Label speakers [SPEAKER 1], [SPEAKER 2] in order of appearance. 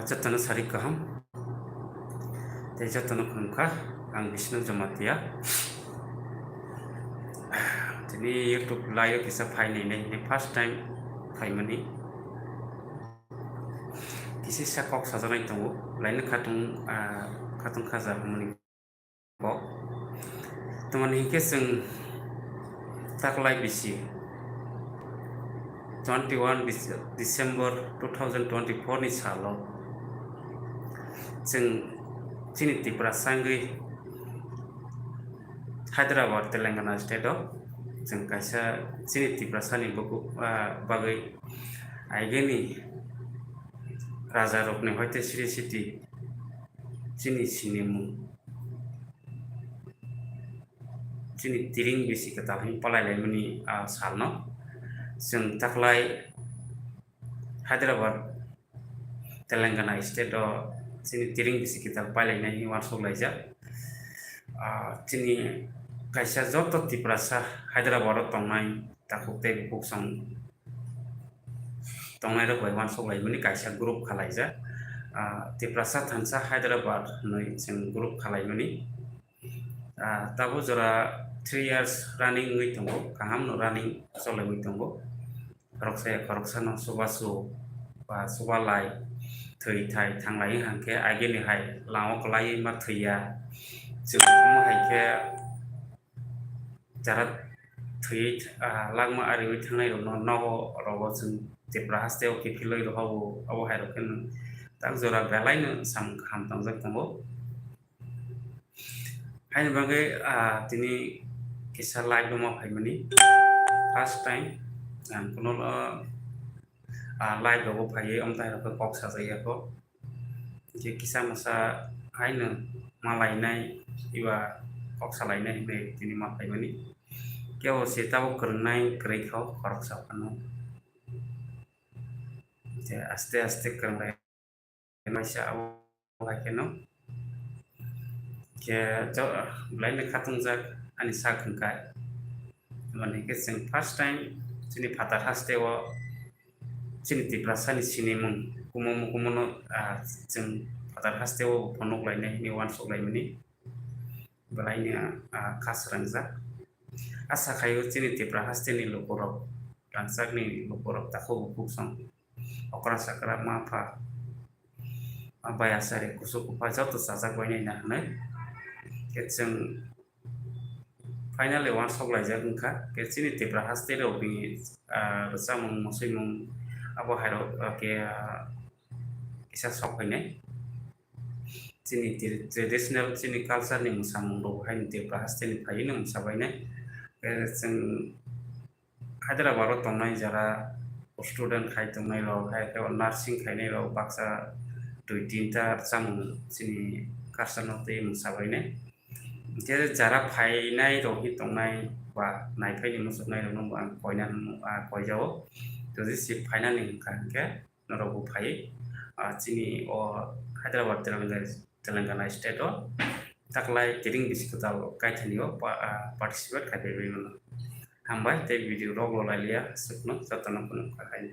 [SPEAKER 1] Jatana sari kaham te jatana khumkha ang Vishnu Jamatia tini YouTube live kisa phai nei first time phai mani kisi sakok sajanai tongo lain khatung khaja mani bo tomani hingke जों taklai bisi 21 December 2024 ni salo जों chini Tripura sangui Hyderabad Telangana state जों kaisa chini Tripura sani bagai aigeni raja rokni hoite Sri Siti chini sinimu chini tiring bisi kata hin palai laimani salno जों taklai Hyderabad Telangana state chini tiring bisi kita palai nai warsok laija chini kaisa joto Tripura sa Hyderabad tongnai takukte buksang tongnai ro bai warsok laimani kaisa group khalaija Tripura sa thansa Hyderabad noi जों group khalaimani tabo jora 3 years running ngui tongo kaham no running solai ngui tongo koroksa no subasu ba subalai thei thai thanglai hangke ageni hai lao klai ma theiya जों mo haike jara thei langma ari ui thangnai ro no rogo जों Tripura haste o kipiloi ro abo hai ro ken tak jora belai no sam kham tangjak tongo haini bagai tini kisa live mo phaimani first time kono live ro phaiye amtai ro kok sajai ko je kisa masa haino malai nai iwa kok salai nai be tini ma phaimani keo setao kernai krei kho korok sa kanu je aste kernai maisa awai keno ke lain khatung jak ani sakhungkai mane ke जों first time chini phatar haste o chini Tripura sani sinimung kumono जों phatar haste o phonok lainai ni wansok laimani belaini khas rangjak asa khayo chini Tripura haste ni lokorok rangjak ni lokorok takho buksang okra sakra mafa bayasari kusuk joto sajak bainai na जों finally wansok laijak wngkha ke chini Tripura haste ro bi chamung musimung abo hairo ke kisa sok hainai chini traditional chini culture ni musamung ro haini Tripura haste ni phai no musabainai जों Hyderabad ro tongnai jara student khai tongnai ro hai nursing khainai ro baksa 2-3 ta chamung chini culture no tei musabainai je jara phainai ro hi tongnai ba naiphaini musuknai ro no ang koijao jadi si phainani hingkha ke norobu phai chini o Hyderabad Telangana state o taklai tiring bisikutal kaithani o participate khai bai mano hambai te video rog lo lalia sukno jatano kono khai